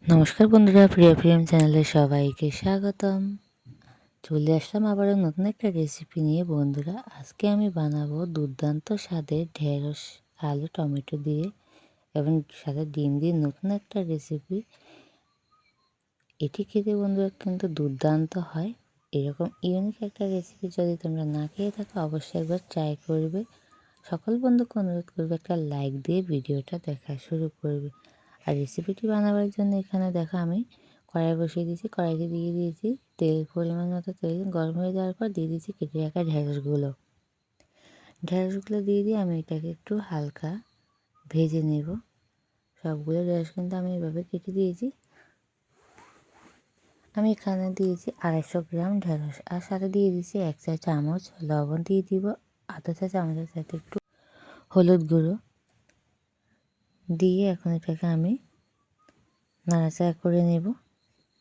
নমস্কার বন্ধুরা, প্রিয় প্রিয়ম চ্যানেলে সবাইকে স্বাগতম। চলে আসলাম আবারও নতুন একটা রেসিপি নিয়ে। বন্ধুরা, আজকে আমি বানাবো দুর্দান্ত স্বাদের ঢেঁড়স আলু টমেটো দিয়ে এবং সাথে ডিম দিয়ে নতুন একটা রেসিপি। এটি খেতে বন্ধুরা কিন্তু দুর্দান্ত হয়। এরকম ইউনিক একটা রেসিপি যদি তোমরা না খেয়ে থাকো, অবশ্যই একবার ট্রাই করবে। সকল বন্ধুকে অনুরোধ করবে একটা লাইক দিয়ে ভিডিওটা দেখা শুরু করবে। আর রেসিপিটি বানাবার জন্য এখানে দেখো আমি কড়াই বসিয়ে দিয়েছি। কড়াইতে দিয়ে দিয়েছি তেল, পরিমাণ মতো তেল গরম হয়ে যাওয়ার পর দিয়ে দিয়েছি কেটে রাখা ঢেঁড়সগুলো। ঢেঁড়সগুলো দিয়ে আমি এটাকে একটু হালকা ভেজে নেব। সবগুলো ঢেঁড়স কিন্তু আমি এভাবে কেটে দিয়েছি। আমি এখানে দিয়েছি 250 গ্রাম ঢেঁড়স, আর সাথে দিয়ে দিয়েছি 1 চা চামচ লবণ, দিয়ে দিব আধা চা চামচের সাথে একটু হলুদ গুঁড়ো দিয়ে এখন এটাকে আমি নাড়াচাড়া করে নেব।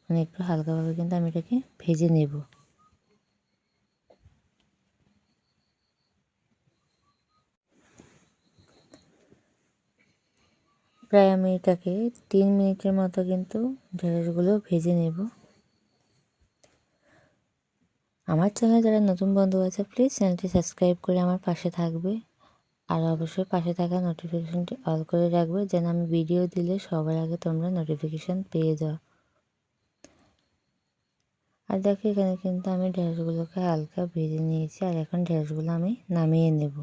মানে একটু হালকাভাবে কিন্তু আমি এটাকে ভেজে নেব। প্রায় আমি এটাকে 3 মিনিটের মতো কিন্তু ঢেঁড়সগুলো ভেজে নেব। আমার চ্যানেলে যারা নতুন বন্ধু আছে, প্লিজ চ্যানেলটি সাবস্ক্রাইব করে আমার পাশে থাকবে। আর অবশ্যই পাশে থাকা নোটিফিকেশনটি অল করে রাখবে, যেন আমি ভিডিও দিলে সবার আগে তোমরা নোটিফিকেশন পেয়ে যাও। আর দেখো এখানে কিন্তু আমি ঢেঁড়সগুলোকে হালকা ভেজে নিয়েছি, আর এখন ঢেঁড়সগুলো আমি নামিয়ে নেব।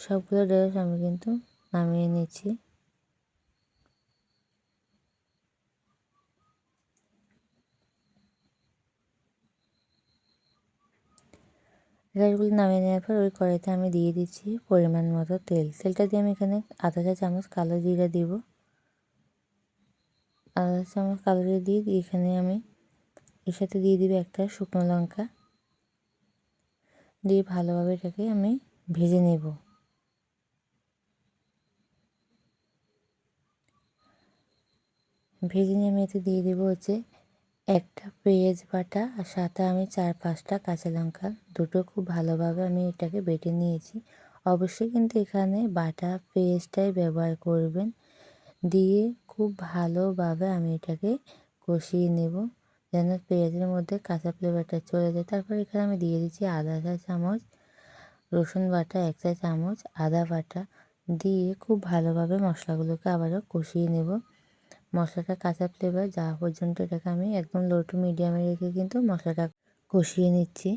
সবগুলো ঢেঁড়স আমি কিন্তু নামিয়ে নিচ্ছি। ঢেঁড়সগুলো নামিয়ে নেওয়ার পর ওই কড়াইতে আমি দিয়ে দিচ্ছি পরিমাণ মতো তেল। তেলটা দিয়ে আমি এখানে আধা চা চামচ কালো জিরা দিব। আধা চা চামচ কালো জিরা দিয়ে এখানে আমি এর সাথে দিয়ে দিব একটা শুকনো লঙ্কা, দিয়ে ভালোভাবে এটাকে আমি ভেজে নেব। ভেজে নিয়ে আমি এতে দিয়ে দেবো একটা পেঁয়াজ বাটা, আর সাথে আমি 4-5টা কাঁচা লঙ্কা দুটো খুব ভালোভাবে আমি এটাকে বেটে নিয়েছি। অবশ্যই কিন্তু এখানে বাটা পেঁয়াজটাই ব্যবহার করবেন। দিয়ে খুব ভালোভাবে আমি এটাকে কষিয়ে নেব, যেন পেঁয়াজের মধ্যে কাঁচা ফ্লেভারটা চলে যায়। তারপর এখানে আমি দিয়ে দিচ্ছি আধা চা চামচ রসুন বাটা, 1 চা চামচ আদা বাটা, দিয়ে খুব ভালোভাবে মশলাগুলোকে আবারও কষিয়ে নেব। মশলাটা কাঁচা ফ্লেভার যাওয়া পর্যন্ত এটাকে আমি একদম লো টু মিডিয়ামে রেখে কিন্তু মশলাটা কষিয়ে নিচ্ছি।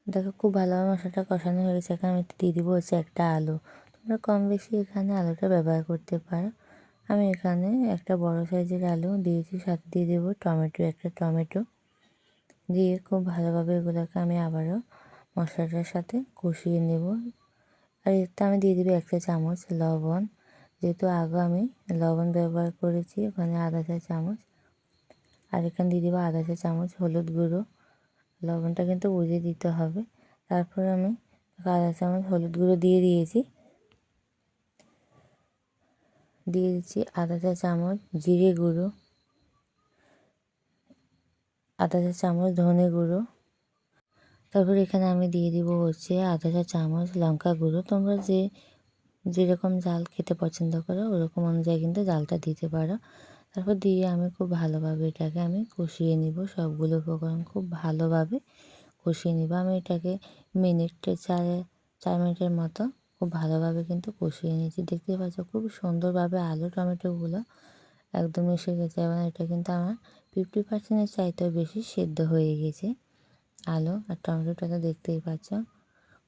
দেখো খুব ভালোভাবে মশলাটা কষানো হয়ে গেছে। এখানে আমি দিয়ে দিব একটা আলু। তোমরা কম বেশি এখানে আলুটা ব্যবহার করতে পারো। আমি এখানে একটা বড় সাইজের আলু দিয়েছি, সাথে দিয়ে দেবো একটা টমেটো, দিয়ে খুব ভালোভাবে এগুলোকে আমি আবারও মশলাটার সাথে কষিয়ে নেব। আর এতে আমি দিয়ে দেবো 1 চা চামচ লবণ, যেহেতু আগে আমি লবণ ব্যবহার করেছি ওখানে আধা চা চামচ। আর এখানে দিয়ে দেবো আধা চা চামচ হলুদ গুঁড়ো। লবণটা কিন্তু বুঝে দিতে হবে। তারপর আমি আধা চামচ হলুদ গুঁড়ো দিয়ে দিয়েছি। দিয়ে দিচ্ছি আধা চা চামচ জিরে গুঁড়ো, আধা চা চামচ ধনে গুঁড়ো। তারপর এখানে আমি দিয়ে দিব আধা চা চামচ লঙ্কা গুঁড়ো। তোমরা যেরকম ঝাল খেতে পছন্দ করো ওরকম অনুযায়ী কিন্তু ঝালটা দিতে পারো। তারপর দিয়ে আমি খুব ভালোভাবে এটাকে আমি কষিয়ে নিব। সবগুলো উপকরণ খুব ভালোভাবে কষিয়ে নিব। আমি এটাকে চার মিনিটের মতো খুব ভালোভাবে কিন্তু কষিয়ে নিয়েছি। দেখতে পাচ্ছ খুব সুন্দরভাবে আলু টমেটোগুলো একদম এসে গেছে, এবং এটা কিন্তু আমার 50%-এর চাইতেও বেশি সেদ্ধ হয়ে গেছে। আলু আর টমেটোটা তো দেখতেই পাচ্ছ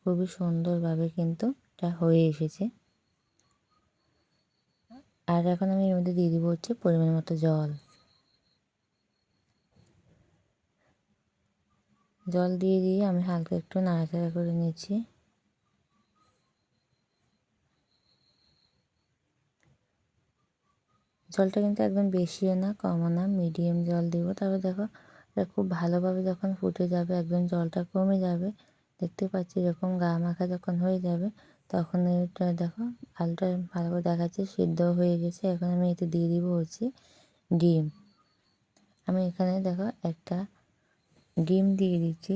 খুবই সুন্দরভাবে কিন্তু এটা হয়ে এসেছে। আর এখন আমি এর মধ্যে দিয়ে দিব পরিমাণ মতো জল। জল দিয়ে আমি হালকা একটু নাড়াচাড়া করে নিচ্ছি। জলটা কিন্তু একদম বেশিও না কমও না, মিডিয়াম জল দিব। তারপর দেখো এটা খুব ভালোভাবে যখন ফুটে যাবে, একদম জলটা কমে যাবে, দেখতে পাচ্ছি এরকম গা মাখা যখন হয়ে যাবে, তখন এটা দেখো আলুটা ভালোভাবে দেখাচ্ছে সিদ্ধ হয়ে গেছে। এখন আমি এতে দিয়ে দিব ডিম। আমি এখানে দেখো একটা ডিম দিয়ে দিচ্ছি।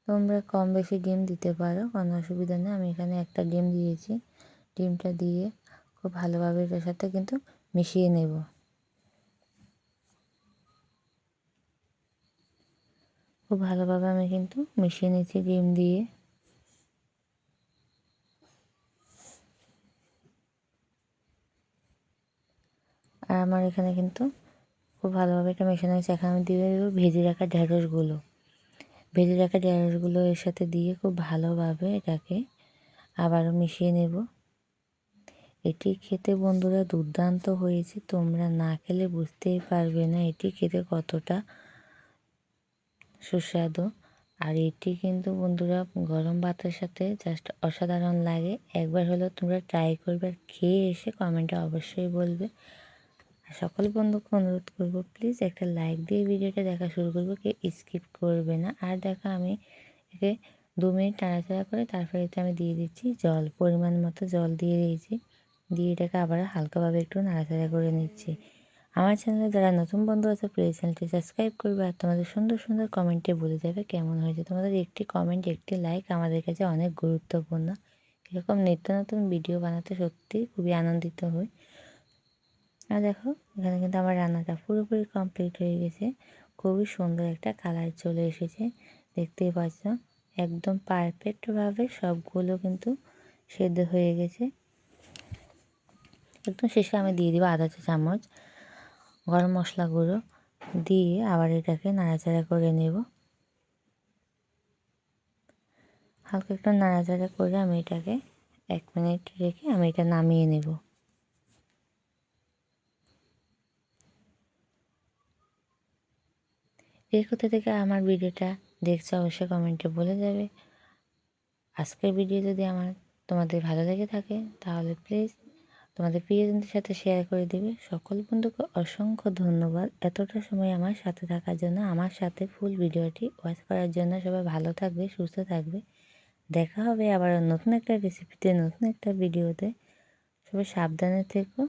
তোমরা কম বেশি ডিম দিতে পারো, কোনো অসুবিধা নেই। আমি এখানে একটা ডিম দিয়েছি। ডিমটা দিয়ে খুব ভালোভাবে এটার সাথে কিন্তু মিশিয়ে নেব। খুব ভালোভাবে আমি কিন্তু মিশিয়ে নিচ্ছি ডিম দিয়ে। আর আমার এখানে কিন্তু খুব ভালোভাবে এটা মেশানো হয়েছে। এখন আমি দিয়ে দেবো ভেজে রাখা ঢ্যাঁড়সগুলো। ভেজে রাখা ঢ্যাঁড়সগুলো এর সাথে দিয়ে খুব ভালোভাবে এটাকে আবারও মিশিয়ে নেব। এটি খেতে বন্ধুরা দুর্দান্ত হয়েছে, তোমরা না খেলে বুঝতেই পারবে না এটি খেতে কতটা সুস্বাদু। আর এটি কিন্তু বন্ধুরা গরম ভাতের সাথে জাস্ট অসাধারণ লাগে। একবার হলেও তোমরা ট্রাই করবে, আর খেয়ে এসে কমেন্টে অবশ্যই বলবে। আর সকল বন্ধুকে অনুরোধ করবো প্লিজ একটা লাইক দিয়ে ভিডিওটা দেখা শুরু করবো, কেউ স্কিপ করবে না। আর দেখো আমি একে 2 মিনিট নাড়াচাড়া করে তারপরে এতে আমি দিয়ে দিচ্ছি জল, পরিমাণ মতো জল দিয়ে দিয়েছি। দিয়ে এটাকে আবার হালকাভাবে একটু নাড়াচাড়া করে নিচ্ছি। আমার চ্যানেলে যারা নতুন বন্ধু আছে প্লিজ চ্যানেলটি সাবস্ক্রাইব করবে, আর তোমাদের সুন্দর সুন্দর কমেন্টে বলে যাবে কেমন হয়েছে। তোমাদের একটি কমেন্ট, একটি লাইক আমাদের কাছে অনেক গুরুত্বপূর্ণ। এরকম নিত্য নতুন ভিডিও বানাতে সত্যি খুবই আনন্দিত হই। আর দেখো এখানে কিন্তু আমার রান্নাটা পুরোপুরি কমপ্লিট হয়ে গেছে। খুবই সুন্দর একটা কালার চলে এসেছে, দেখতেই পাচ্ছ। একদম পারফেক্টভাবে সবগুলো কিন্তু সেদ্ধ হয়ে গেছে। একদম শেষে আমি দিয়ে দেবো আধা চা চামচ গরম মশলা গুঁড়ো, দিয়ে আবার এটাকে নাড়াচাড়া করে নেব। হালকা একটু নাড়াচাড়া করে আমি এটাকে 1 মিনিট রেখে আমি এটা নামিয়ে নেব। কে কোথা থেকে আমার ভিডিওটা দেখছো অবশ্যই কমেন্টে বলে যাবে। আজকের ভিডিও যদি তোমাদের ভালো লেগে থাকে তাহলে প্লিজ তোমাদের প্রিয়জনদের সাথে শেয়ার করে দিবে। সকল বন্ধুকে অসংখ্য ধন্যবাদ এতটা সময় আমার সাথে থাকার জন্য, আমার সাথে ফুল ভিডিওটি ওয়াচ করার জন্য। সবাই ভালো থাকবে, সুস্থ থাকবে। দেখা হবে আবার নতুন একটা রেসিপিতে, নতুন একটা ভিডিওতে। সবাই সাবধানে থেকো।